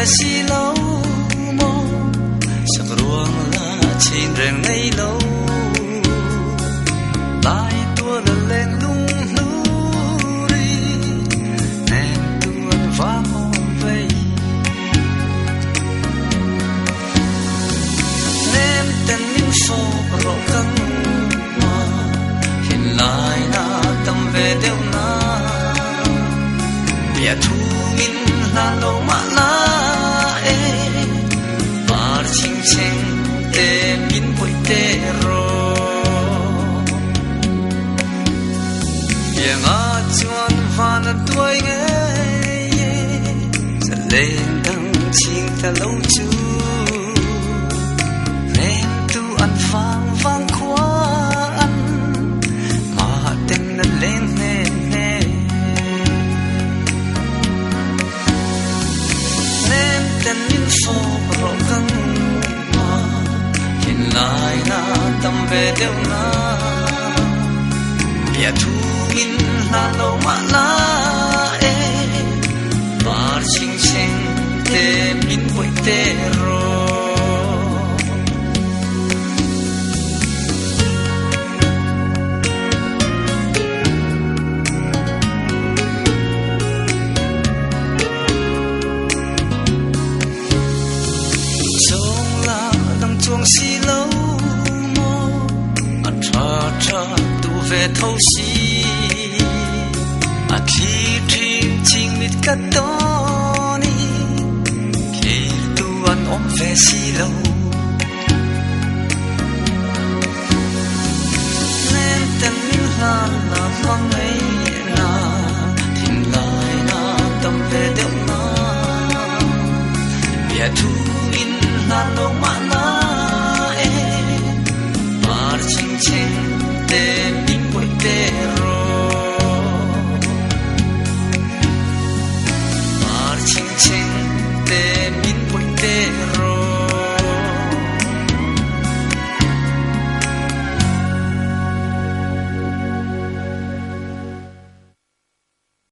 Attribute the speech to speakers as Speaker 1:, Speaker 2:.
Speaker 1: xí lâu mô sắc ruộng là trên rèn ngây lâu lại tua là lên lung núi nên tuôn vang về nên tên những số rộng căng mà hiện lại na tâm về đều na bia thu min là lâu mà na par ching ching te min bụi te ro bia ngã chuan van tuổi nghe sẽ lên đằng ching ta lâu chu nên tu ăn vang vang quá ăn mà tên nó lên nè nên tên những số rộng căng mà hiện lại na tâm về đều na bia thu min là lâu mà na par ching ching te min bụi te ro chuông xí lâu mô tra tu về thâu xí thi chinh mít cắt to ni khi tu ăn ôm về xí lâu